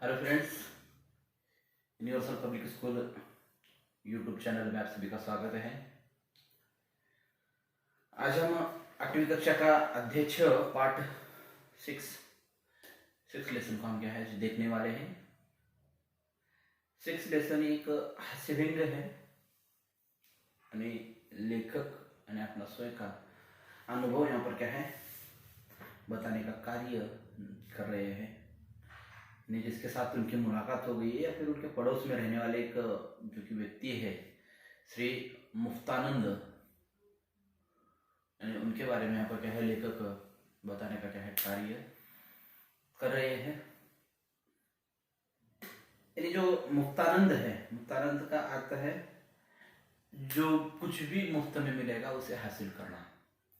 Hello friends, universal public school YouTube channel में आप सभी का स्वागत है। आज हम 8वीं कक्षा का अध्ययन 6 पार्ट 6 लेसन को हम क्या है देखने वाले हैं। 6 लेसन एक हास्य व्यंग है यानी लेखक यानी अपना स्वयं का अनुभव यहाँ पर क्या है बताने का कार्य कर रहे हैं। जिसके साथ उनकी मुलाकात हो गई है या फिर उनके पड़ोस में रहने वाले एक जो कि व्यक्ति है श्री मुफ्तानंद, यानी उनके बारे में यहाँ पर क्या है लेखक बताने का क्या है कार्य कर रहे हैं। यानी जो मुफ्तानंद है, मुफ्तानंद का अर्थ है जो कुछ भी मुफ्त में मिलेगा उसे हासिल करना,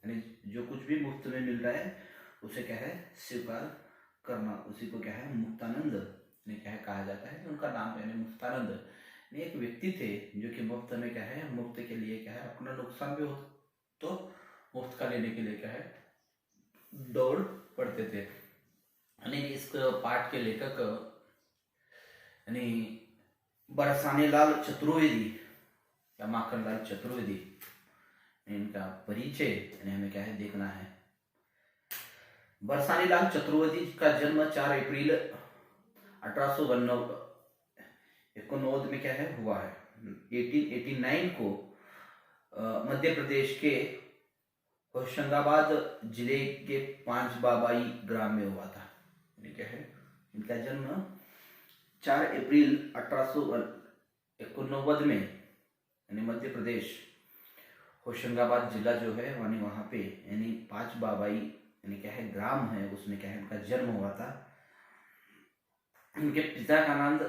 यानी जो कुछ भी मुफ्त में मिल रहा है उसे क्या है स्वीकार करना, उसी को क्या है मुफ्तानंद ने क्या है कहा जाता है। उनका नाम यानी मुफ्तानंद एक व्यक्ति थे जो कि मुफ्त में क्या है मुफ्त के लिए क्या है अपना नुकसान भी हो तो मुफ्त का लेने के लिए क्या है दौड़ पड़ते थे। यानी इस पाठ के लेखक यानी बरसानेलाल चतुर्वेदी या माखनलाल चतुर्वेदी, इनका परिचय यानी हमें क्या है देखना है। बरसानेलाल चतुर्वेदी का जन्म 4 अप्रैल 1889 में क्या है हुआ है। 1889 को मध्य प्रदेश के होशंगाबाद जिले के पांचबाबाई ग्राम में हुआ था। क्या है इनका जन्म 4 अप्रैल 1889 में यानी मध्य प्रदेश होशंगाबाद जिला जो है वहाँ पे यानी पांचबाबाई यानी क्या है ग्राम है उसमें क्या है उनका जन्म हुआ था। उनके पिता का नाम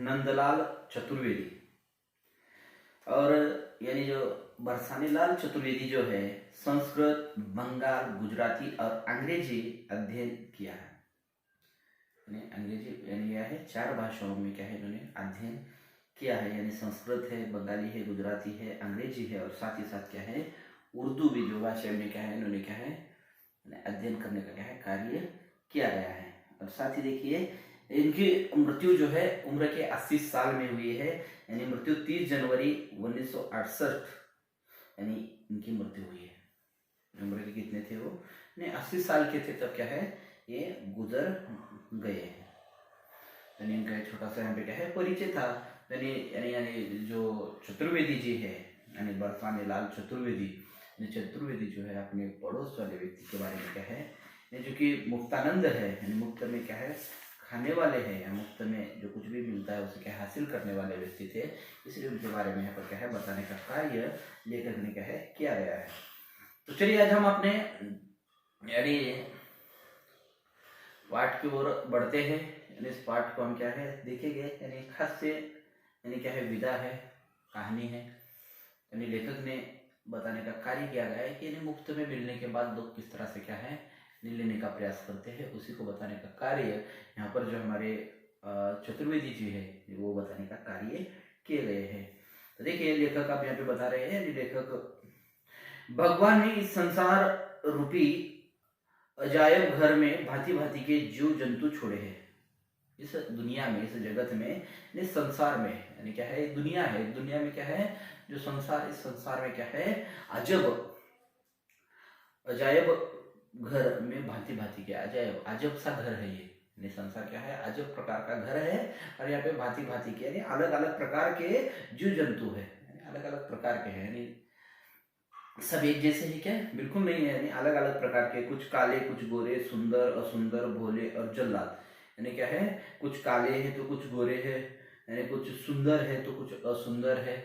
नंदलाल चतुर्वेदी और यानी जो बरसानेलाल चतुर्वेदी जो है संस्कृत, बंगाल, गुजराती और अंग्रेजी अध्ययन किया है। अंग्रेजी यानी यह है 4 भाषाओं में क्या है इन्होंने अध्ययन किया है, यानी संस्कृत है, बंगाली है, गुजराती है, अंग्रेजी है और साथ ही साथ क्या है उर्दू भी जो भाषा में क्या है इन्होंने क्या है अध्ययन करने का क्या है कार्य किया गया है। और साथ ही देखिए इनकी मृत्यु जो है उम्र के 80 साल में हुई है, यानी मृत्यु 30 जनवरी 1968 यानी इनकी मृत्यु हुई है। उम्र के कितने थे वो 80 साल के थे तब क्या है ये गुजर गए हैं। यानी इनका एक छोटा सा यहाँ पे क्या है परिचय था। यानी जो चतुर्वेदी जी है यानी बरसानेलाल चतुर्वेदी जो है अपने पड़ोस वाले व्यक्ति के बारे में क्या है जो कि मुफ्तानंद है यानी मुफ्त में क्या है खाने वाले हैं या मुफ्त में जो कुछ भी मिलता है उसे क्या हासिल करने वाले व्यक्ति थे, इसलिए उनके बारे में यहाँ पर क्या है बताने का कार्य लेखक ने क्या है किया गया है। तो चलिए आज हम अपने यानी पाठ की ओर बढ़ते हैं। यानी इस पाठ को हम क्या है देखेंगे, यानी खास से यानी क्या है विधा है, कहानी है, यानी लेखक ने बताने का कार्य किया गया है कि यानी मुफ्त में मिलने के बाद लोग किस तरह से क्या है लेने का प्रयास करते हैं, उसी को बताने का कार्य यहाँ पर जो हमारे चतुर्वेदी जी है वो बताने का कार्य किए गए हैं। तो देखिए लेखक आप यहाँ पे बता रहे हैं, लेखक भगवान ने इस संसार रूपी अजायब घर में भांति भांति के जीव जंतु छोड़े हैं। इस दुनिया में, इस जगत में, इस संसार में यानी क्या है दुनिया है, दुनिया में क्या है जो संसार, इस संसार में क्या है अजायब घर में भांति भांति के अजब सा घर है ये संसार क्या है अजब प्रकार का घर है। और यहाँ पे भांति भांति के यानी अलग अलग प्रकार के जीव जंतु है, अलग अलग प्रकार के हैं, यानी सब एक जैसे ही क्या बिल्कुल नहीं है, यानी अलग अलग प्रकार के, कुछ काले, कुछ गोरे, सुंदर, असुंदर, भोले और जल्लाद। यानी क्या है कुछ काले हैं तो कुछ गोरे हैं, यानी कुछ सुंदर है तो कुछ असुंदर है,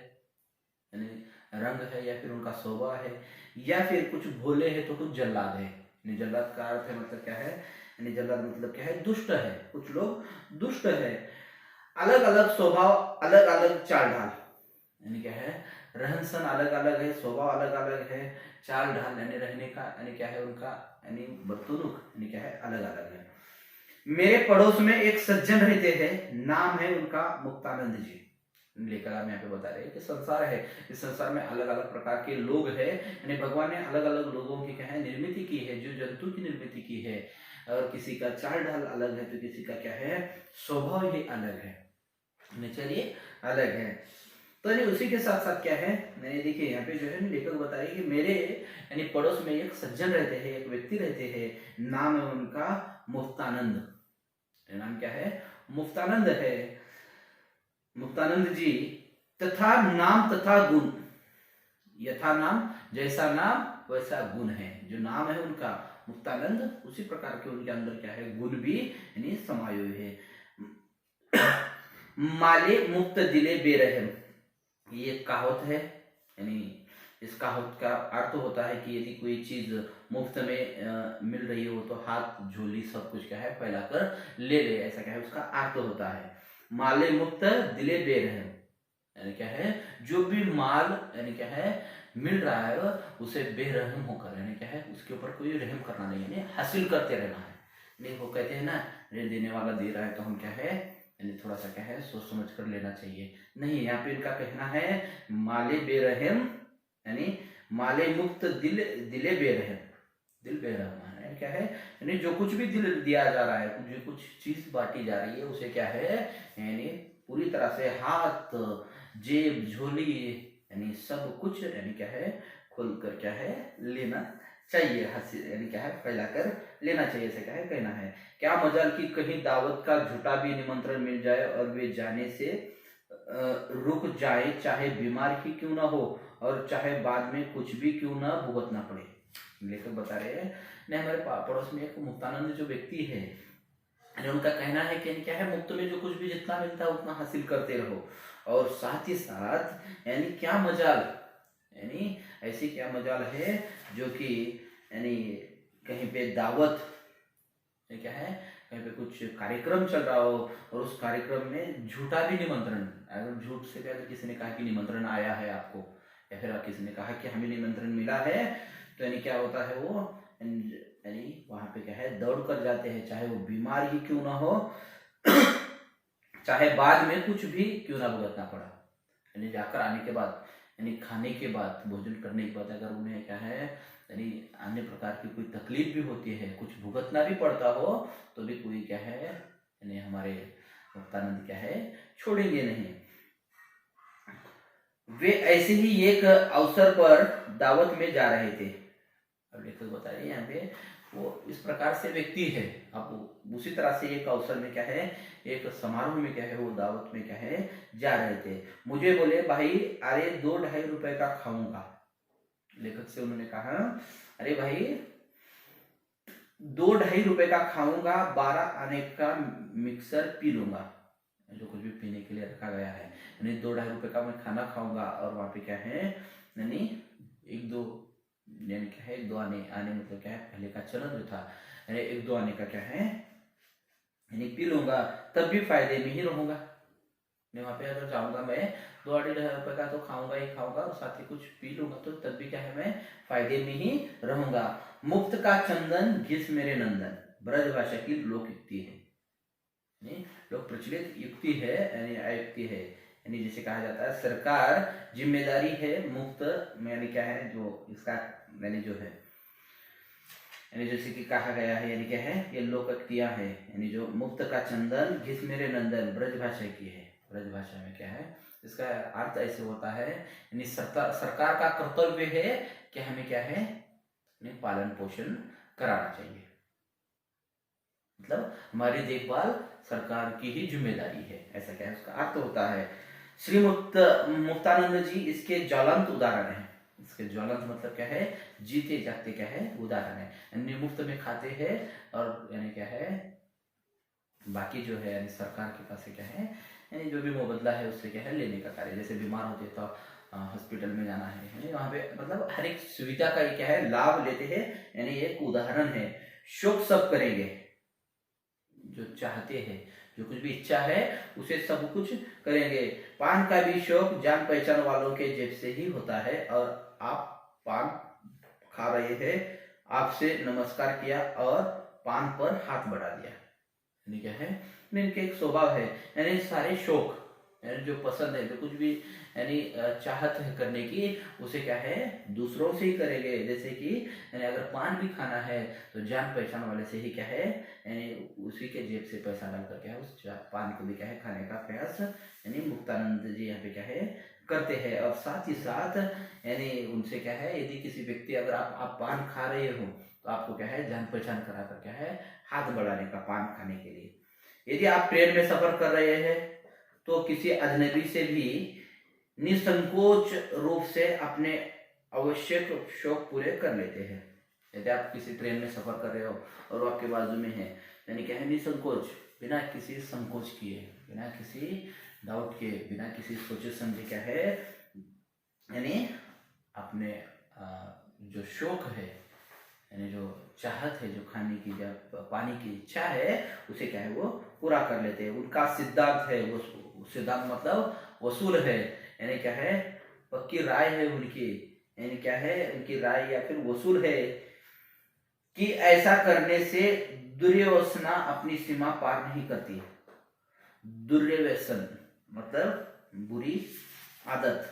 यानी रंग है या फिर उनका स्वभाव है, या फिर कुछ भोले है तो कुछ जल्लाद है। यानी जल्लाद का अर्थ है मतलब क्या है यानी जल्लाद मतलब क्या है दुष्ट है, कुछ लोग दुष्ट है, अलग अलग स्वभाव, अलग अलग चाल ढाल, यानी क्या है रहन सहन अलग अलग है, स्वभाव अलग अलग है, चाल ढाल यानी रहने का यानी क्या है उनका यानी बर्तुनुक यानी क्या है अलग अलग है। मेरे पड़ोस में एक सज्जन रहते हैं, नाम है उनका मुक्तानंद जी। लेकर हम यहाँ पे बता रहे हैं कि संसार है, इस संसार में अलग अलग प्रकार के लोग हैं, यानी भगवान ने अलग अलग लोगों की क्या है निर्मित की है, जीव जंतु की निर्मित की है, और किसी का चाल ढाल अलग है तो किसी का क्या है, स्वभाव ही अलग है, नेचर ये अलग है। तो यानी उसी के साथ साथ क्या है, मैंने देखिए यहाँ पे जो है लेखक बता रहे कि मेरे यानी पड़ोस में एक सज्जन रहते हैं, एक व्यक्ति रहते हैं, नाम है उनका मुफ्तानंद। नाम क्या है, मुफ्तानंद है, मुफ्तानंद जी। तथा नाम तथा गुण, यथा नाम, जैसा नाम वैसा गुण है। जो नाम है उनका मुफ्तानंद, उसी प्रकार के उनके अंदर क्या है, गुण भी यानी समाये हुए है। माले मुफ्त दिले बेरहम, ये कहावत है, यानी इस कहावत का अर्थ होता है कि यदि कोई चीज मुफ्त में मिल रही हो तो हाथ झोली सब कुछ क्या है फैलाकर ले ले, ऐसा क्या है उसका अर्थ होता है। माले मुफ्त दिले बेरहम, यानी क्या है, जो भी माल यानी क्या है मिल रहा है उसे बेरहम होकर, यानी क्या है उसके ऊपर कोई रहम करना नहीं, यानी हासिल करते रहना है। नहीं, वो कहते हैं ना, ऋण देने वाला दे रहा है तो हम क्या है यानी थोड़ा सा क्या है सोच समझ कर लेना चाहिए। नहीं, यहाँ पे इनका कहना है माले बेरहम, यानी माले मुक्त दिल दिले बेरहम, दिल बेरहम है क्या है, यानी जो कुछ भी दिल दिया जा रहा है, जो कुछ चीज बांटी जा रही है उसे क्या है यानी पूरी तरह से हाथ, जेब, झोली यानी सब कुछ यानी क्या है खोल कर क्या है लेना चाहिए, यानी क्या है फैलाकर लेना चाहिए, ऐसे क्या है कहना है। क्या मजाल कि कहीं दावत का झूठा भी निमंत्रण मिल जाए और वे जाने से रुक जाए, चाहे बीमार ही क्यों ना हो और चाहे बाद में कुछ भी क्यों ना भुगतना पड़े। लेखक बता रहे हैं ने हमारे पड़ोस में एक मुक्तानंद जो व्यक्ति है, उनका कहना है कि क्या है मुफ्त में जो कुछ भी जितना मिलता है उतना हासिल करते रहो, और साथ ही साथ यानी क्या मजाल, यानी ऐसी क्या मजाल है जो कि यानी कहीं पे दावत क्या है, कहीं पे कुछ कार्यक्रम चल रहा हो और उस कार्यक्रम में झूठा भी निमंत्रण, अगर झूठ से क्या किसी ने कहा कि निमंत्रण आया है आपको, या फिर किसी ने कहा कि हमें निमंत्रण मिला है, तो यानी क्या होता है वो यानी वहां पे क्या है दौड़ कर जाते हैं, चाहे वो बीमार ही क्यों ना हो चाहे बाद में कुछ भी क्यों ना भुगतना पड़ा, यानी जाकर आने के बाद यानी खाने के बाद, भोजन करने के बाद अगर उन्हें क्या है यानी अन्य प्रकार की कोई तकलीफ भी होती है, कुछ भुगतना भी पड़ता हो, तो भी कोई क्या है यानी हमारे मुक्तानंद क्या है छोड़ेंगे नहीं। वे ऐसे ही एक अवसर पर दावत में जा रहे थे। अब लेखक बता रहे हैं यहाँ पे वो इस प्रकार से व्यक्ति है, अब उसी तरह से एक अवसर में क्या है एक समारोह में क्या है वो दावत में क्या है जा रहे थे। मुझे बोले भाई अरे 2-2.5 रुपए का खाऊंगा। लेखक से उन्होंने कहा अरे भाई 2-2.5 रुपए का खाऊंगा, 12 आने का मिक्सर पी लूंगा, जो कुछ भी पीने के लिए रखा गया है, यानी 2-2.5 रुपए का मैं खाना खाऊंगा, और वहां पे क्या है यानी 1-2 यानी क्या है 1-2 आने मतलब क्या है पहले का चलन जो था, यानी 1-2 आने का क्या है यानी पी लूंगा, तब भी फायदे में ही रहूंगा। वहां पे अगर जाऊंगा मैं 2-2.5 रुपए का तो खाऊंगा ही खाऊंगा और साथ ही कुछ पी लूंगा, तो तब भी क्या है मैं फायदे में ही रहूंगा। मुफ्त का चंदन घिस मेरे नंदन, ब्रज भाषा की लोक युक्ति है, लोक प्रचलित युक्ति है, यानी आयुक्ति है, यानी जिसे कहा जाता है सरकार जिम्मेदारी है मुफ्त में, यानी क्या है जो इसका यानी जो है यानी जैसे कि कहा गया है, यानी क्या है ये लोकोक्तियां है, यानी जो मुफ्त का चंदन घिस मेरे नंदन ब्रज भाषा की है। ब्रज भाषा में क्या है इसका अर्थ ऐसे होता है, यानी सरकार का कर्तव्य है कि हमें क्या है पालन पोषण कराना चाहिए, मतलब हमारी देखभाल सरकार की ही जिम्मेदारी है, ऐसा क्या है उसका अर्थ होता है। श्री मुक्तानंद जी इसके ज्वलंत उदाहरण है। इसके ज्वलंत मतलब क्या है जीते जागते क्या है उदाहरण है, यानी मुफ्त में खाते हैं और यानी क्या है बाकी जो है यानी सरकार के पास क्या है यानी जो भी मुबदला है उससे क्या है लेने का कार्य, जैसे बीमार होते तो हॉस्पिटल में जाना है, यानी वहाँ पे मतलब हर एक सुविधा का क्या है लाभ लेते हैं, यानी एक उदाहरण है। शोक सब करेंगे, जो चाहते हैं जो कुछ भी इच्छा है उसे सब कुछ करेंगे। पान का भी शौक जान पहचान वालों के जेब से ही होता है, और आप पान खा रहे हैं, आपसे नमस्कार किया और पान पर हाथ बढ़ा दिया, यानी क्या है इनके एक स्वभाव है, यानी सारे शौक यानी जो पसंद है, जो कुछ भी यानी चाहत है करने की, उसे क्या है दूसरों से ही करेंगे। जैसे कि यानी अगर पान भी खाना है तो जान पहचान वाले से ही क्या है यानी उसी के जेब से पैसा डाल कर क्या है उस पान को भी क्या है खाने का प्रयास यानी मुक्तानंद जी यहाँ पे क्या है करते हैं। और साथ ही साथ यानी उनसे क्या है, यदि किसी व्यक्ति अगर आप पान खा रहे हो तो आपको क्या है जान पहचान करा कर क्या है हाथ बढ़ाने का पान खाने के लिए। यदि आप ट्रेन में सफर कर रहे हैं तो किसी अजनबी से भी निसंकोच रूप से अपने आवश्यक शौक पूरे कर लेते हैं। यदि आप किसी ट्रेन में सफर कर रहे हो और वो आपके बाजू में है, यानी क्या है निसंकोच, बिना किसी संकोच किए, बिना किसी डाउट के, बिना किसी सोचे समझे क्या है यानी अपने जो शौक है यानी जो चाहत है, जो खाने की, जब पानी की इच्छा है, उसे क्या है वो पूरा कर लेते हैं। उनका सिद्धांत है, वो सिद्धांत मतलब वसूल है, यानी क्या है पक्की राय है उनकी, यानी क्या है उनकी राय या फिर वसूल है कि ऐसा करने से दुर्व्यसना अपनी सीमा पार नहीं करती। दुर्व्यसन मतलब बुरी आदत,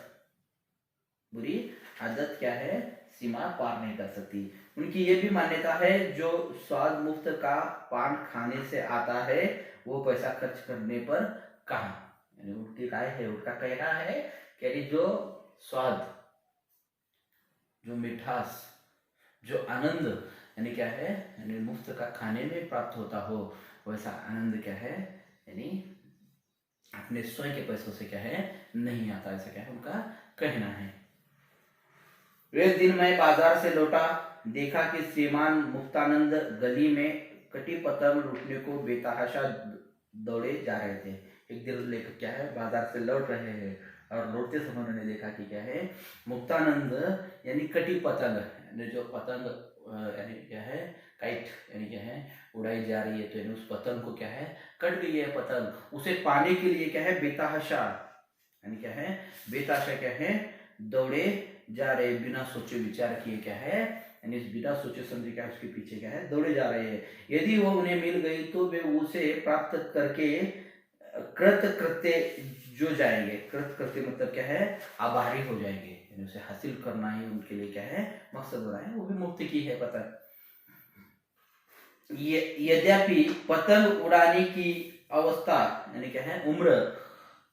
बुरी आदत क्या है सीमा पार नहीं कर सकती। उनकी ये भी मान्यता है जो स्वाद मुफ्त का पान खाने से आता है वो पैसा खर्च करने पर कहाँ, यानी उनकी राय है, उनका कहना है कि जो स्वाद, जो मिठास, जो आनंद यानी क्या है यानी मुफ्त का खाने में प्राप्त होता हो, वैसा आनंद क्या है यानी अपने स्वयं के पैसों से क्या है नहीं आता, ऐसा क्या है उनका कहना है। एक दिन मैं बाजार से लौटा, देखा कि श्रीमान मुक्तानंद गली में कटी पतंग लूटने को बेतहाशा दौड़े जा रहे थे। एक दिन लेकर क्या है बाजार से लौट रहे हैं और लौटते समय उन्होंने देखा कि क्या है मुक्तानंद यानी कटी पतंग यानी जो पतंग यानी क्या है काइट यानी क्या है उड़ाई जा रही है, तो यानी उस पतंग को क्या है कट गई है पतंग, उसे पाने के लिए क्या है बेतहाशा यानी क्या है बेतहाशा क्या है दौड़े जा रहे, बिना सोचे विचार किए क्या है यानी बिना सोचे समझे क्या उसके पीछे क्या है दौड़े जा रहे हैं। यदि वो उन्हें मिल गई तो वे उसे प्राप्त करके कृतकृत्य जो जाएंगे, कृतकृत्य मतलब क्या है आभारी हो जाएंगे, यानी उसे हासिल करना ही उनके लिए क्या है मकसद बनाए, वो भी मुक्ति की है पता है। यद्यपि पतंग उड़ाने की अवस्था यानी क्या है उम्र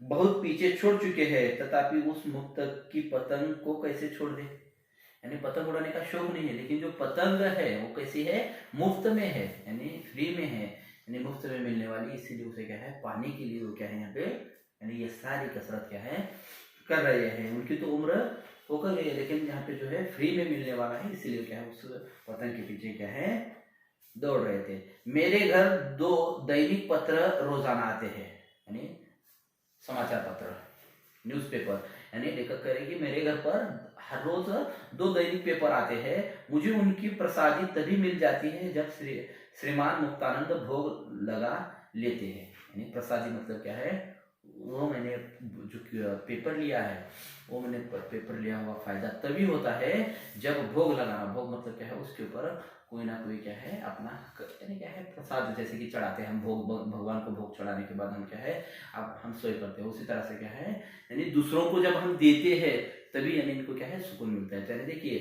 बहुत पीछे छोड़ चुके हैं, तथापि उस मुक्त की पतंग को कैसे छोड़ दे, यानी पतंग उड़ाने का शौक नहीं है, लेकिन जो पतंग है वो कैसी है मुफ्त में है यानी फ्री में है, यानी मुफ्त में मिलने वाली, इसीलिए उसे क्या है पाने के लिए वो क्या है यहाँ पे यानी ये सारी कसरत क्या है कर रहे हैं। उनकी तो उम्र होकर गई है, लेकिन यहाँ पे जो है फ्री में मिलने वाला है, इसीलिए क्या है उस पतंग के पीछे क्या है दौड़ रहे थे। मेरे घर 2 दैनिक पत्र रोजाना आते हैं, यानी समाचार पत्र, न्यूज़पेपर, यानी लेखक कह रहे कि मेरे घर पर हर रोज 2 दैनिक पेपर आते हैं, मुझे उनकी प्रसादी तभी मिल जाती है जब श्रीमान मुक्तानंद भोग लगा लेते हैं। यानी प्रसादी मतलब क्या है, वो मैंने जो पेपर लिया है वो मैंने पेपर लिया हुआ फायदा तभी होता है जब भोग लगाना, भोग मतलब क्या है उसके ऊपर कोई ना कोई क्या है अपना यानी क्या है प्रसाद जैसे कि चढ़ाते हैं हम भोग, भगवान को भोग चढ़ाने के बाद हम क्या है अब हम सोए करते हैं, उसी तरह से क्या है यानी दूसरों को जब हम देते हैं तभी यानी इनको क्या है सुकून मिलता है। चलिए देखिए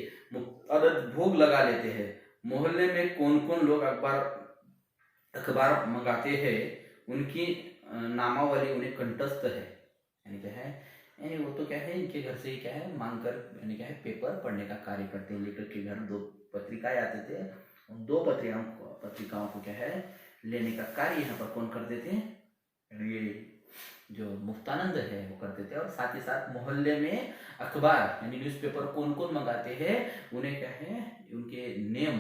अगर भोग लगा लेते हैं, मोहल्ले में कौन कौन लोग अखबार मंगाते हैं उनकी नामावली उन्हें कंठस्थ है, यानी क्या है यानी वो तो क्या है इनके घर से ही क्या है मांग कर यानी क्या है पेपर पढ़ने का कार्य करते हैं। लेकर के घर 2 पत्रिकाएं आते थे, उन 2 पत्रिकाओं को क्या है लेने का कार्य यहाँ पर कौन करते थे, ये जो मुक्तानंद है वो करते थे। और साथ ही साथ मोहल्ले में अखबार यानी न्यूज़पेपर कौन कौन मंगाते हैं उन्हें क्या है उनके नेम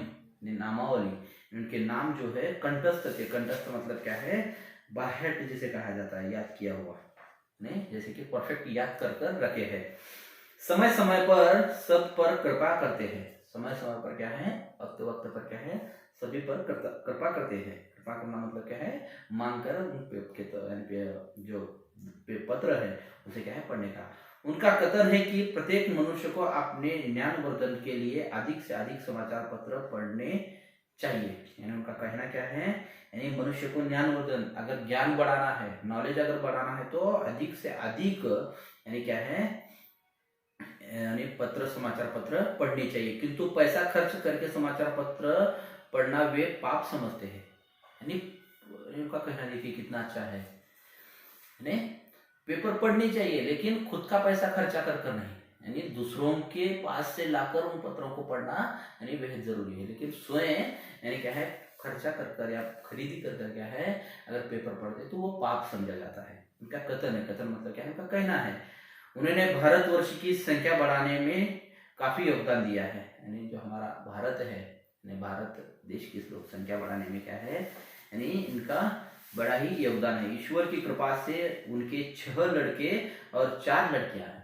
नामावली, उनके नाम जो है कंठस्थ थे। कंठस्थ मतलब क्या है बाहेट जिसे कहा जाता है, याद किया हुआ नहीं, जैसे कि परफेक्ट याद कर कर रखे हैं। समय समय पर सब पर कृपा करते हैं, समय समय पर क्या है वक्त वक्त पर क्या है सभी पर कृपा करते हैं। कृपा करना मतलब क्या है मांग कर उन जो पत्र है उसे क्या है पढ़ने का। उनका कथन है कि प्रत्येक मनुष्य को अपने ज्ञानवर्धन के लिए अधिक से अधिक समाचार पत्र पढ़ने चाहिए, यानी उनका कहना क्या है यानी मनुष्य को ज्ञानवर्धन, अगर ज्ञान बढ़ाना है, नॉलेज अगर बढ़ाना है तो अधिक से अधिक यानी क्या है, यानी पत्र, समाचार पत्र पढ़नी चाहिए। किंतु पैसा खर्च करके समाचार पत्र पढ़ना वे पाप समझते हैं। यानी उनका कहना देखिए कितना अच्छा है, यानी पेपर पढ़नी चाहिए लेकिन खुद का पैसा खर्चा कर कर नहीं, यानी दूसरों के पास से लाकर उन पत्रों को पढ़ना यानी बेहद जरूरी है। लेकिन स्वयं यानी क्या है, खर्चा कर कर या खरीदी कर कर क्या है, अगर पेपर पढ़ते तो वो पाप समझा जाता है। उनका कथन है, कथन मतलब क्या है, उनका कहना है। उन्होंने भारतवर्ष की संख्या बढ़ाने में काफी योगदान दिया है। यानी जो हमारा भारत है, यानी भारत देश की लोक संख्या बढ़ाने में क्या है, यानी इनका बड़ा ही योगदान है। ईश्वर की कृपा से उनके 6 लड़के और 4 लड़कियां हैं।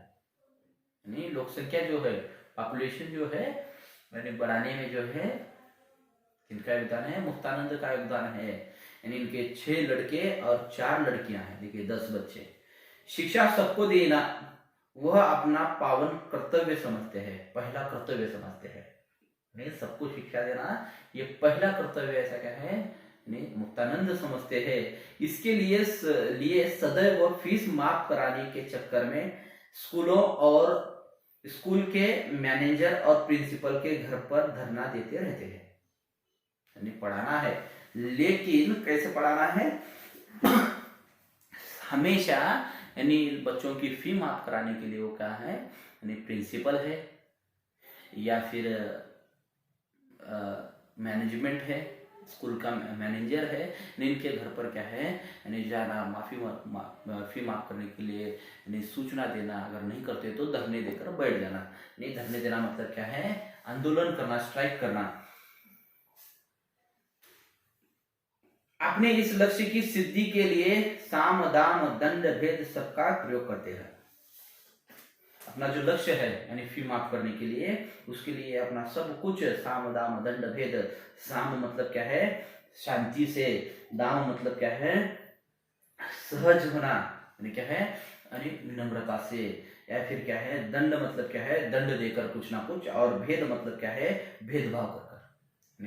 यानी लोक संख्या जो है, पॉपुलेशन जो है यानी बढ़ाने में जो है इनका योगदान है, मुक्तानंद का योगदान है। यानी इनके 6 लड़के और 4 लड़कियां हैं, देखिए 10 बच्चे। शिक्षा सबको देना वह अपना पावन कर्तव्य समझते हैं, पहला कर्तव्य समझते हैं। नहीं, सबको शिक्षा देना ये पहला कर्तव्य ऐसा क्या है, नहीं मुक्तानंद समझते हैं। इसके लिए सदैव फीस माफ कराने के चक्कर में स्कूलों और स्कूल के मैनेजर और प्रिंसिपल के घर पर धरना देते रहते हैं। यानी पढ़ाना है, लेकिन कैसे पढ़ाना है, हमेशा यानी बच्चों की फी माफ कराने के लिए वो क्या है, यानी प्रिंसिपल है या फिर मैनेजमेंट है, स्कूल का मैनेजर है, इनके घर पर क्या है, यानी जाना, फी माफ करने के लिए यानी सूचना देना, अगर नहीं करते तो धरने देकर बैठ जाना। नहीं, धरने देना मतलब क्या है, आंदोलन करना, स्ट्राइक करना। अपने इस लक्ष्य की सिद्धि के लिए साम दाम दंड भेद सबका प्रयोग करते हैं। अपना जो लक्ष्य है यानी फी माफ करने के लिए, उसके लिए अपना सब कुछ, साम दाम दंड भेद, साम मतलब क्या है, शांति से, दाम मतलब क्या है, सहज होना, यानी क्या है, यानी विनम्रता से, या फिर क्या है, दंड मतलब क्या है, दंड देकर कुछ ना कुछ, और भेद मतलब क्या है, भेदभाव कर।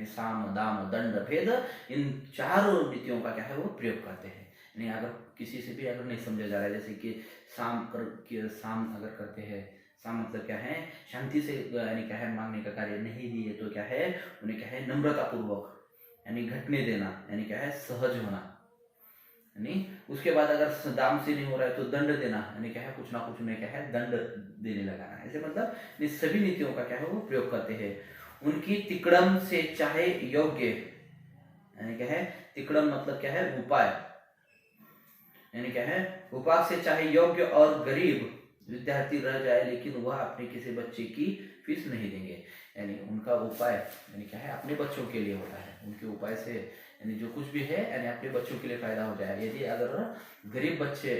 साम दाम दंड भेद, इन चारों नीतियों का क्या है वो प्रयोग करते हैं। नहीं, अगर किसी से भी अगर नहीं समझा जा रहा है, जैसे कि साम अगर करते हैं, साम मतलब क्या है, शांति से यानी क्या है, मांगने का कार्य नहीं दिए तो क्या है, उन्हें क्या है, नम्रता पूर्वक यानी घटने देना, यानी क्या है, सहज होना। यानी उसके बाद अगर दाम से नहीं हो रहा है तो दंड देना, यानी क्या है, कुछ ना कुछ उन्हें क्या है, दंड देने लगाना। ऐसे मतलब सभी नीतियों का क्या है वो प्रयोग करते हैं। उनकी तिकड़म से चाहे योग्य, यानी क्या है, तिकड़म मतलब क्या है, उपाय, यानी क्या है, उपाय से चाहे योग्य और गरीब विद्यार्थी रह जाए, लेकिन वह अपने किसी बच्चे की फीस नहीं देंगे। यानी उनका उपाय यानी क्या है, अपने बच्चों के लिए होता है। उनके उपाय से यानी जो कुछ भी है, यानी अपने बच्चों के लिए फायदा हो जाए। यदि अगर गरीब बच्चे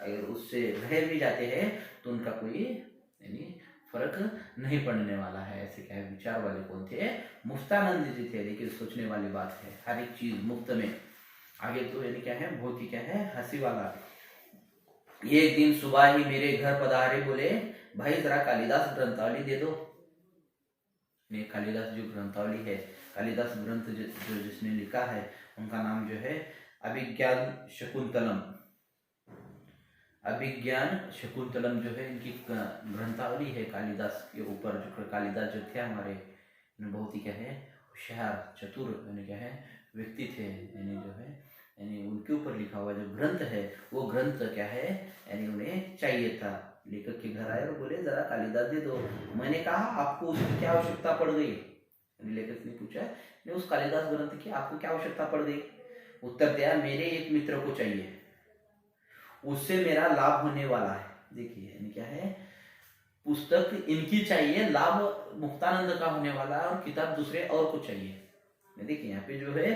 अगर उससे रह भी जाते हैं तो उनका कोई यानी फर्क नहीं पड़ने वाला है। ऐसे क्या है, विचार वाले कौन थे, मुफ्तानंद जी थे। देखिए सोचने वाली बात है, हर एक चीज मुफ्त में। आगे तो यानी क्या है, बहुत ही क्या है, हंसी वाला। एक दिन सुबह ही मेरे घर पधारे, बोले भाई जरा कालिदास ग्रंथावली दे दो। ये कालिदास जो ग्रंथावली है, कालिदास ग्रंथ जो जिसने लिखा है, उनका नाम जो है अभिज्ञान शकुंतलम। अभिज्ञान शकुंतलम जो है इनकी ग्रंथावली है कालिदास के ऊपर। जो कालिदास जो थे हमारे, बहुत ही क्या है, होशियार चतुर यानी क्या है व्यक्ति थे, यानी जो है यानी उनके ऊपर लिखा हुआ जो ग्रंथ है, वो ग्रंथ क्या है, यानी उन्हें चाहिए था। लेखक के घर आए और बोले जरा कालिदास दे दो। मैंने कहा आपको उसकी क्या आवश्यकता पड़ गई। लेखक ने पूछा उस कालिदास ग्रंथ की आपको क्या आवश्यकता पड़ गई। उत्तर दिया, मेरे एक मित्र को चाहिए, उससे मेरा लाभ होने वाला है। देखिए यानी क्या है, पुस्तक इनकी चाहिए, लाभ मुक्तानंद का होने वाला है, और किताब दूसरे और को चाहिए। देखिए यहाँ पे जो है,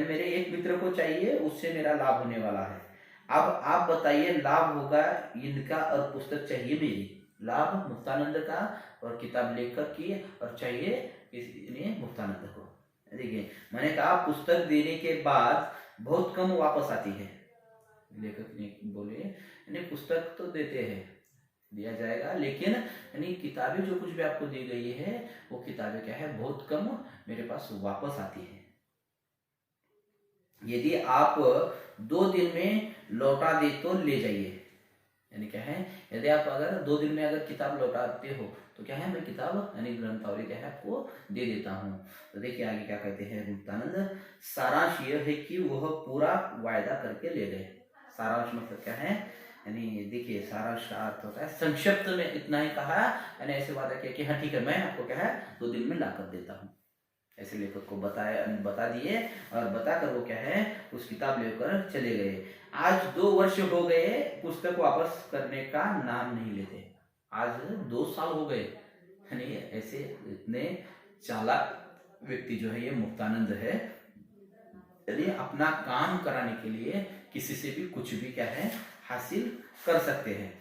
मेरे एक मित्र को चाहिए, उससे मेरा लाभ होने वाला है। अब आप बताइए, लाभ होगा इनका और पुस्तक चाहिए मेरी। लाभ मुक्तानंद का और किताब लेखक की, और चाहिए किसी मुक्तानंद को। देखिए मैंने कहा पुस्तक देने के बाद बहुत कम वापस आती है। लेखक ने बोले पुस्तक तो देते हैं, दिया जाएगा, लेकिन यानी किताबें जो कुछ भी आपको दी गई है, वो किताबें क्या है, बहुत कम मेरे पास वापस आती है। यदि आप 2 दिन में लौटा दे तो ले जाइए। यानी क्या है, यदि आप अगर 2 दिन में अगर किताब लौटाते हो तो क्या है, मैं किताब यानी ग्रंथावली क्या है आपको दे देता हूँ। तो देखिए आगे क्या कहते हैं मुक्तानंद, सारांश यह है कि वह पूरा वायदा करके ले गए। सारांश मतलब क्या है, यानी देखिए सारांश का अर्थ होता है संक्षिप्त में इतना ही कहा, यानी ऐसे वादा किया कि हाँ ठीक है मैं आपको क्या है 2 दिन में ला कर देता हूँ। ऐसे लेखक को बता दिए और बताकर वो क्या है उस किताब लेकर चले गए। आज 2 वर्ष हो गए, पुस्तक वापस करने का नाम नहीं लेते। आज 2 साल हो गए, यानी ऐसे इतने चालाक व्यक्ति जो है ये मुक्तानंद है, यानी अपना काम कराने के लिए किसी से भी कुछ भी क्या है हासिल कर सकते हैं।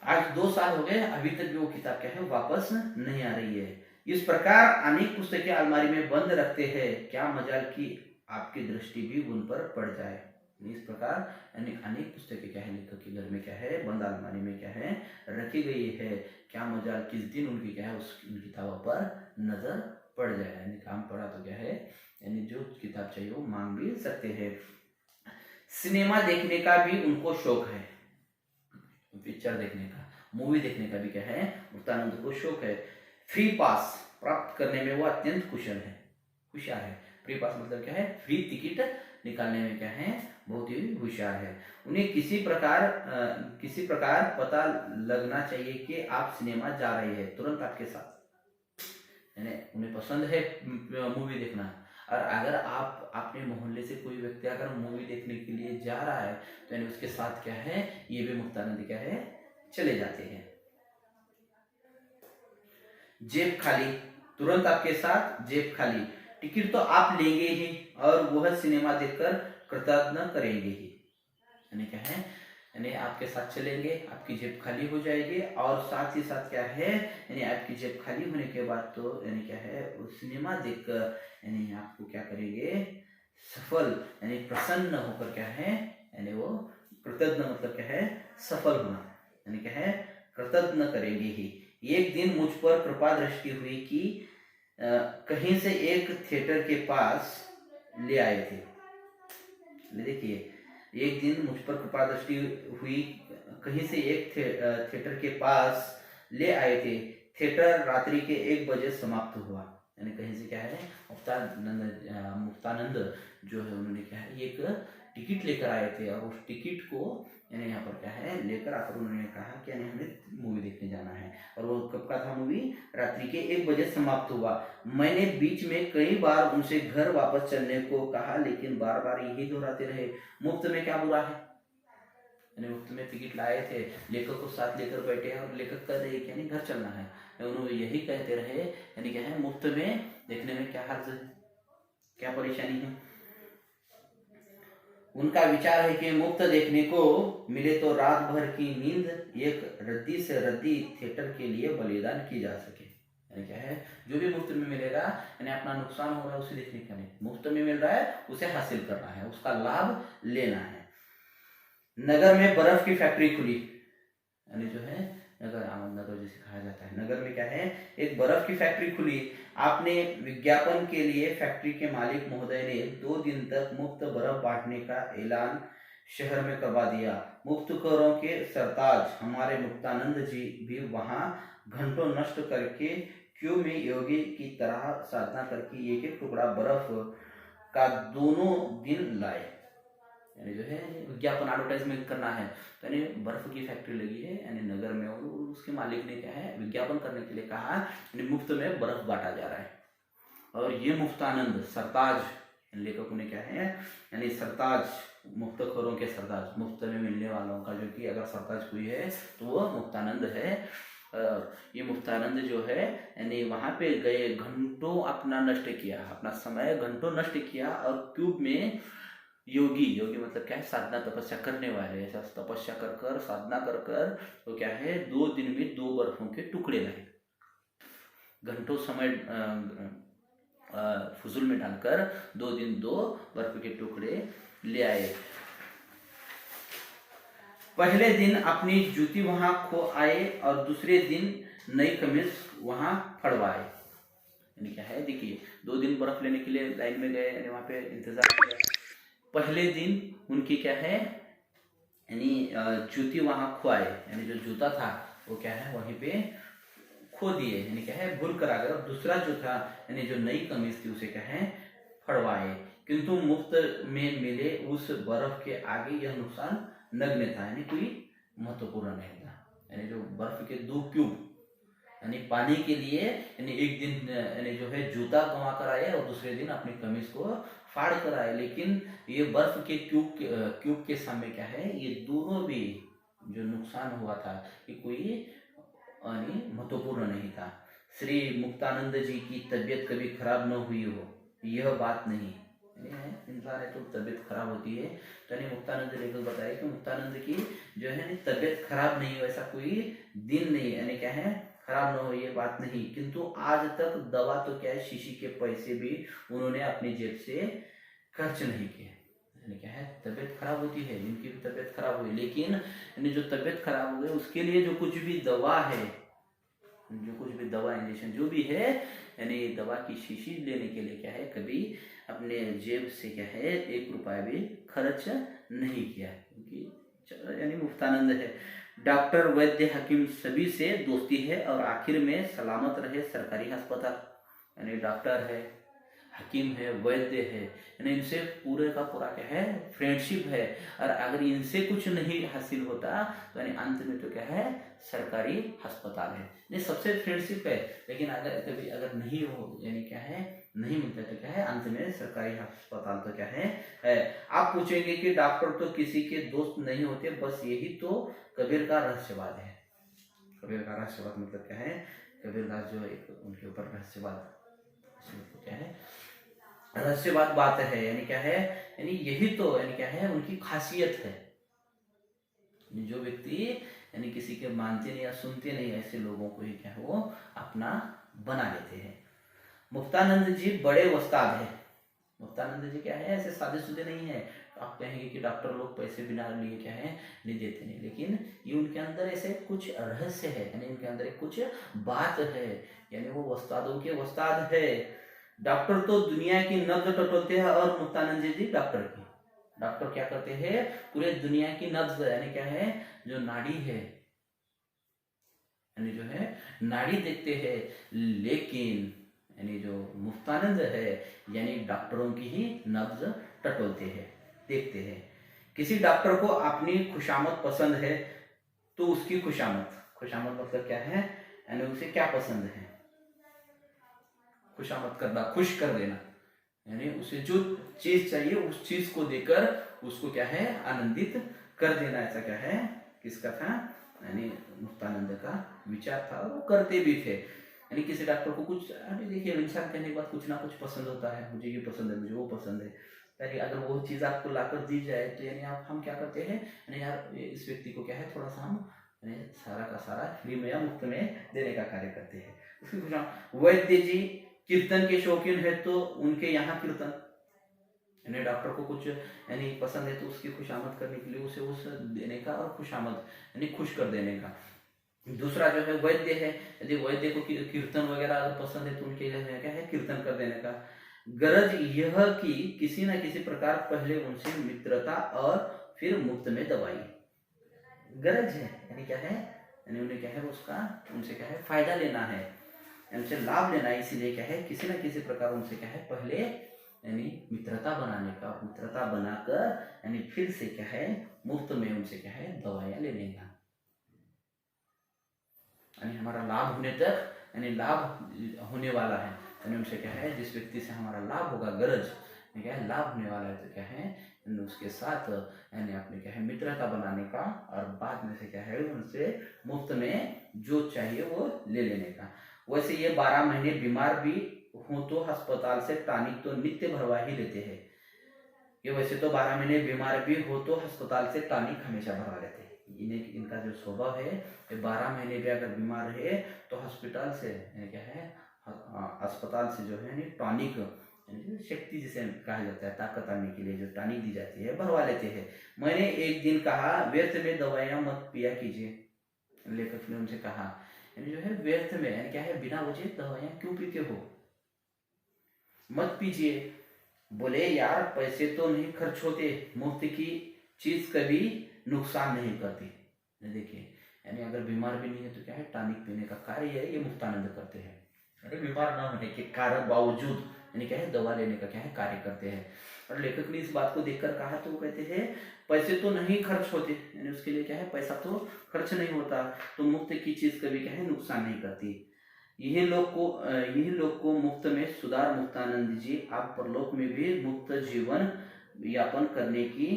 आज 2 साल हो गए, अभी तक भी वो किताब क्या है वापस नहीं आ रही है। इस प्रकार अनेक पुस्तकें अलमारी में बंद रखते हैं, क्या मजाल कि आपकी दृष्टि भी उन पर पड़ जाए। इस प्रकार यानी अनेक पुस्तकें क्या है लेखक के घर में क्या है बंद अलमारी में क्या है रखी गई है, क्या मजाल किस दिन उनकी क्या है उन किताबों पर नजर पड़ जाए। यानी काम पड़ा तो क्या है, यानी जो किताब चाहिए वो मांग भी सकते हैं। सिनेमा देखने का भी उनको शौक है, पिक्चर देखने का, मूवी देखने का भी क्या है मुक्तानंद को शौक है। फ्री पास प्राप्त करने में वो अत्यंत होशियार है। फ्री पास मतलब क्या है, फ्री टिकट निकालने में क्या है बहुत ही होशियार है। उन्हें किसी प्रकार पता लगना चाहिए कि आप सिनेमा जा रहे हैं, तुरंत आपके साथ, यानी उन्हें पसंद है मूवी देखना। और अगर आप अपने मोहल्ले से कोई व्यक्ति अगर मूवी देखने के लिए जा रहा है तो यानी उसके साथ क्या है ये भी मुक्तानंद क्या है चले जाते हैं। जेब खाली, तुरंत आपके साथ जेब खाली, टिकट तो आप लेंगे ही और वह सिनेमा देखकर कृतज्ञ करेंगे ही। यानी क्या है, यानी आपके साथ चलेंगे, आपकी जेब खाली हो जाएगी और साथ ही साथ क्या है यानी आपकी जेब खाली होने के बाद तो यानी क्या है उस सिनेमा देखकर यानी आपको क्या करेंगे सफल यानी प्रसन्न होकर क्या है यानी वो कृतज्ञ मतलब क्या है सफल होना, यानी क्या है कृतज्ञ करेंगे ही। एक दिन मुझ पर कृपा दृष्टि हुई कि कहीं से एक थिएटर के पास ले आए थे। देखिए एक दिन मुझ पर कृपा दृष्टि हुई, कहीं से एक थिएटर के पास ले आए थे। थिएटर रात्रि के 1 बजे समाप्त हुआ। यानी कहीं से क्या है मुक्तानंद जो है उन्होंने क्या है एक टिकट लेकर आए थे और उस टिकट को यानी यहाँ पर क्या है लेकर आकर उन्होंने कहा कि यानी हमें मूवी देखने जाना है। और वो कब का था मूवी, रात्रि के 1 बजे समाप्त हुआ। मैंने बीच में कई बार उनसे घर वापस चलने को कहा लेकिन बार बार यही दोहराते रहे, मुफ्त में क्या बुरा है। यानी मुफ्त में टिकट लाए थे, लेखक को साथ लेकर बैठे और लेखक कह रहे कि यानी घर चलना है, उन्होंने यही कहते रहे यानी क्या है मुफ्त में देखने में क्या हर्ज है, क्या परेशानी है। उनका विचार है कि मुफ्त देखने को मिले तो रात भर की नींद एक रद्दी से रद्दी थिएटर के लिए बलिदान की जा सके। यानी क्या है जो भी मुफ्त में मिलेगा यानी अपना नुकसान हो रहा है उसे देखने का नहीं, मुफ्त में मिल रहा है उसे हासिल करना है, उसका लाभ लेना है। नगर में बर्फ की फैक्ट्री खुली, यानी जो है नगर नगर जैसे कहा जाता है, नगर में क्या है एक बर्फ की फैक्ट्री खुली। आपने विज्ञापन के लिए फैक्ट्री के मालिक महोदय ने 2 दिन तक मुफ्त बर्फ बांटने का ऐलान शहर में करवा दिया। मुफ्तखोरों के सरताज हमारे मुक्तानंद जी भी वहां घंटों नष्ट करके क्यों में योगी की तरह साधना करके एक एक टुकड़ा बर्फ का दोनों दिन लाए। यानी जो है विज्ञापन एडवर्टाइजमेंट करना है तो यानी बर्फ की फैक्ट्री लगी है यानी नगर में और उसके मालिक ने क्या है विज्ञापन करने के लिए कहा यानी मुफ्त में बर्फ बांटा जा रहा है। और ये मुफ्तानंद सरताज लेखकों ने क्या है यानी सरताज मुफ्तखोरों के सरताज, मुफ्त में मिलने वालों का जो कि अगर सरताज कोई है तो वो मुफ्तानंद है। ये मुफ्तानंद जो है यानी वहां पे गए, घंटों अपना नष्ट किया, अपना समय घंटों नष्ट किया और क्यूब में योगी मतलब क्या है साधना तपस्या करने वाले, ऐसा तपस्या कर कर साधना कर कर तो क्या है 2 दिन में 2 बर्फों के टुकड़े लाए, घंटों समय फुजुल में डालकर 2 दिन 2 बर्फ के टुकड़े ले आए। पहले दिन अपनी जूती वहां खो आए और दूसरे दिन नई कमीज वहां फड़वाए। यानी क्या है, देखिए 2 दिन बर्फ लेने के लिए लाइन में गए, यानी वहाँ पे इंतजार किया। पहले दिन उनकी क्या है, यानी जूती वहाँ खोए, यानी जो जूता था वो क्या है वहीं पे खो दिए, यानी क्या है भूल कर आ गए। और दूसरा जो था, यानी जो नई कमीज थी उसे क्या है फड़वाए, किंतु मुफ्त में मिले उस बर्फ के आगे यह नुकसान नगण्य था, यानी कोई महत्वपूर्ण नहीं था। यानी जो बर्फ के 2 क्यूब यानी पानी के लिए, यानी एक दिन यानी जो है जूता गंवा कर आए और दूसरे दिन अपनी कमीज को फाड़ कर आए, लेकिन ये बर्फ के क्यूब के सामने क्या है, ये दोनों भी जो नुकसान हुआ था ये कोई यानी महत्वपूर्ण नहीं था। श्री मुक्तानंद जी की तबीयत कभी खराब न हुई हो यह बात नहीं, इंसान है तो तबीयत खराब होती है, तो यानी मुक्तानंद लेखक बताए कि मुक्तानंद की जो है तबीयत खराब नहीं हो, ऐसा कोई दिन नहीं, यानी क्या है खराब न हो ये बात नहीं, किंतु आज तक दवा तो क्या है शीशी के पैसे भी उन्होंने अपनी जेब से खर्च नहीं किए। यानी क्या है तबीयत खराब होती है, इनकी भी तबीयत खराब हुई, लेकिन यानी जो तबीयत खराब हो गई उसके लिए जो कुछ भी दवा है, जो कुछ भी दवा इंजेक्शन जो भी है, यानी दवा की शीशी लेने के लिए क्या है कभी अपने जेब से क्या है 1 रुपया भी खर्च नहीं किया, क्योंकि यानी मुफ्तानंद है। डॉक्टर वैद्य हकीम सभी से दोस्ती है और आखिर में सलामत रहे सरकारी अस्पताल, यानी डॉक्टर है, हकीम है, वैद्य है, यानी इनसे पूरे का पूरा क्या है फ्रेंडशिप है, और अगर इनसे कुछ नहीं हासिल होता तो यानी अंत में तो क्या है सरकारी अस्पताल है, नहीं सबसे फ्रेंडशिप है, लेकिन अगर कभी अगर नहीं हो यानी क्या है नहीं मिलता तो क्या है अंत में सरकारी अस्पताल तो क्या है। आप पूछेंगे कि डॉक्टर तो किसी के दोस्त नहीं होते, बस यही तो कबीर का रहस्यवाद है। कबीर का रहस्यवाद मतलब क्या है, कबीरदास जो एक उनके ऊपर रहस्यवाद क्या है रहस्यवाद बात है, यानी क्या है यानी यही तो यानी क्या है उनकी खासियत है। जो व्यक्ति यानी किसी के मानते नहीं या सुनते नहीं, ऐसे लोगों को ही क्या है वो अपना बना लेते हैं। मुक्तानंद जी बड़े उस्ताद है। मुक्तानंद जी क्या है ऐसे शादीशुदा नहीं है, आप कहेंगे कि डॉक्टर लोग पैसे बिना लिए क्या है नहीं देते नहीं, लेकिन ये उनके अंदर ऐसे कुछ रहस्य है, यानी उनके अंदर एक कुछ बात है, यानी वो उस्तादों के उस्ताद है। डॉक्टर तो दुनिया की नब्ज टटोलते हैं और मुक्तानंद जी डॉक्टर की, डॉक्टर क्या करते हैं पूरे दुनिया की नब्ज यानी क्या है जो नाड़ी है, यानी जो है नाड़ी देखते हैं, लेकिन यानी जो मुफ्तानंद है यानी डॉक्टरों की ही नब्ज टटोलते हैं देखते हैं। किसी डॉक्टर को अपनी खुशामद पसंद है तो उसकी खुशामद मतलब क्या है, यानी उसे क्या पसंद है, खुशामद करना, खुश कर देना, यानी उसे जो चीज चाहिए उस चीज को देकर उसको क्या है आनंदित कर देना, ऐसा क्या है किसका था, यानी मुक्तानंद का विचार था, वो करते भी थे। यानी किसी डॉक्टर को कुछ देखिए इंसान कहने के बाद कुछ ना कुछ पसंद होता है, मुझे ये पसंद है मुझे वो पसंद है, यानी अगर वो चीज़ आपको लाकर दी जाए तो यानी आप हम क्या करते हैं, यानी यार इस व्यक्ति को क्या है थोड़ा सा हम यानी सारा का सारा फ्री में या मुफ्त में देने का कार्य करते हैं। उसकी खुश वैद्य जी कीर्तन के शौकीन है तो उनके यहाँ कीर्तन, यानी डॉक्टर को कुछ यानी पसंद है तो उसकी खुशामद करने के लिए उसे उस देने का और खुशामद यानी खुश कर देने का। दूसरा जो है वैद्य है, यदि वैद्य को कीर्तन वगैरह अगर पसंद है तो उनके लिए क्या है कीर्तन कर देने का। गरज यह कि किसी न किसी प्रकार पहले उनसे मित्रता और फिर मुफ्त में दवाई, गरज है यानी क्या है, यानी उन्हें क्या है उसका उनसे क्या है फायदा लेना है, उनसे लाभ लेना है, इसीलिए क्या है किसी न किसी प्रकार उनसे क्या है पहले यानी मित्रता बनाने का, मित्रता बनाकर यानी फिर से क्या है मुफ्त में उनसे क्या है दवाइयाँ लेने का, यानी हमारा लाभ होने तक यानी लाभ होने वाला है, यानी उनसे क्या है जिस व्यक्ति से हमारा लाभ होगा गरज क्या है लाभ होने वाला है तो क्या है उसके साथ यानी अपने क्या है मित्रता बनाने का, और बाद में से क्या है उनसे मुफ्त में जो चाहिए वो ले लेने का। वैसे ये 12 महीने बीमार भी हो तो अस्पताल से टॉनिक तो नित्य भरवा ही लेते हैं, ये वैसे तो 12 महीने बीमार भी हो तो अस्पताल से टॉनिक हमेशा भरवा लेते हैं, इन्हें इनका जो स्वभाव है ये 12 महीने भी अगर बीमार है तो हॉस्पिटल से क्या है अस्पताल से जो है टॉनिक शक्ति जिसे कहा जाता है ताकत आने के लिए जो टॉनिक दी जाती है भरवा लेते हैं। मैंने एक दिन कहा व्यर्थ में दवाइयाँ मत पिया कीजिए, लेखक ने उनसे कहा यानी जो है व्यर्थ में यानी क्या है बिना वजह दवाइयाँ क्यों पीते हो, मत पीजिए। बोले यार पैसे तो नहीं खर्च होते, मुफ्त की चीज कभी नुकसान नहीं करती। देखिए, यानी अगर बीमार भी नहीं है तो क्या है, टॉनिक पीने का कार्य है ये मुक्तानंद करते हैं। अरे बीमार ना होने के कारण बावजूद यानी क्या है, दवा लेने का क्या है कार्य करते हैं। और लेखक ने इस बात को देखकर कहा तो वो कहते हैं पैसे तो नहीं खर्च होते, यानी उसके लिए क्या है, पैसा तो खर्च नहीं होता, तो मुफ्त की चीज कभी क्या है नुकसान नहीं करती। यही लोग को मुफ्त में सुधार मुक्तानंद जी, आप परलोक में भी मुक्त जीवन यापन करने की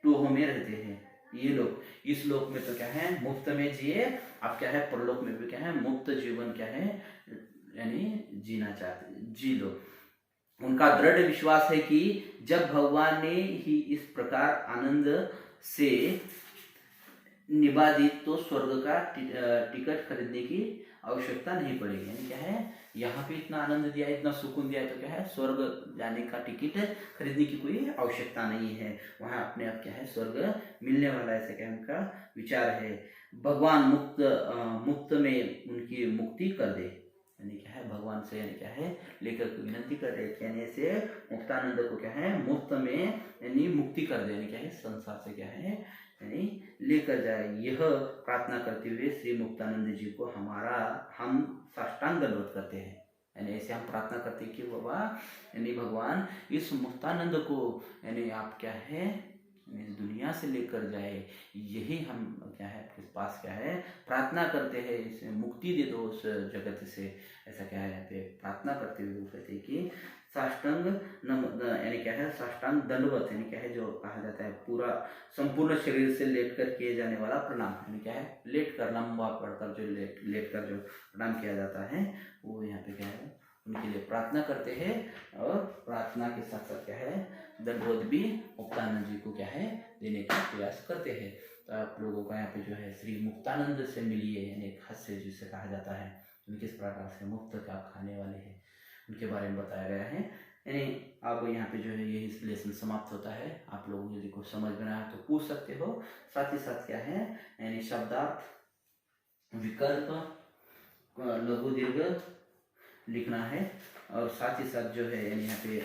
टूह में रहते हैं। ये लोग इस लोक में तो क्या है मुफ्त में जिए, आप क्या है परलोक में भी क्या है मुक्त जीवन क्या है यानी जीना चाहते जी लो। उनका दृढ़ विश्वास है कि जब भगवान ने ही इस प्रकार आनंद से निभा दी तो स्वर्ग का टिकट खरीदने की आवश्यकता नहीं पड़ेगी। यानी क्या है, यहाँ पे इतना आनंद दिया, इतना सुकून दिया, तो क्या है स्वर्ग जाने का टिकट खरीदने की कोई आवश्यकता नहीं है, वहाँ अपने आप क्या है स्वर्ग मिलने वाला है, ऐसा क्या उनका विचार है। भगवान मुक्त में उनकी मुक्ति कर दे, यानी क्या है भगवान से यानी क्या है लेखक विनंती कर रहे थे, यानी ऐसे मुक्तानंद को क्या है मुफ्त में यानी मुक्ति कर दे, यानी क्या है संसार से क्या है यानी लेकर जाए। यह प्रार्थना करते हुए श्री मुक्तानंद जी को हम साष्टांग दंडवत करते हैं। यानी ऐसे हम प्रार्थना करते हैं कि बाबा यानी भगवान इस मुक्तानंद को यानी आप क्या है इस दुनिया से लेकर जाए, यही हम क्या है आपके पास क्या है प्रार्थना करते हैं, इसे मुक्ति दे दो उस जगत से, ऐसा क्या है यहाँ पे प्रार्थना करते हुए वो कहते हैं कि साष्टांग यानी क्या है साष्टांग दंडवत, यानी क्या है जो कहा जाता है पूरा संपूर्ण शरीर से लेट कर किए जाने वाला प्रणाम, यानी क्या है लेट कर लंबा पढ़कर जो लेट कर जो प्रणाम किया जाता है, वो यहाँ पे क्या है उनके लिए प्रार्थना करते हैं। और प्रार्थना के साथ साथ क्या है दंडवत भी मुक्तानंद जी को क्या है देने का प्रयास करते हैं। तो आप लोगों का यहाँ पे जो है श्री मुक्तानंद से मिलिए, यानी हास्य जिसे कहा जाता है, किस प्रकार से मुक्त का खाने वाले हैं उनके बारे में बताया गया है। यानी अब यहाँ पे जो है यही लेसन समाप्त होता है। आप लोगों को यदि कुछ समझ में आया तो पूछ सकते हो। साथ ही साथ क्या है यानी शब्दार्थ, विकल्प, लघु दीर्घ लिखना है, और साथ ही साथ जो है यानी यहाँ पे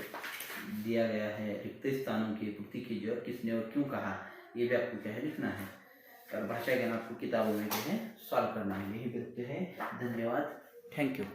दिया गया है रिक्त स्थानों की पूर्ति कीजिए और किसने और क्यों कहा, ये भी आपको क्या है लिखना है। और भाषा ज्ञान आपको किताबों में जो है सॉल्व करना है। यही व्यक्ति है। धन्यवाद, थैंक यू।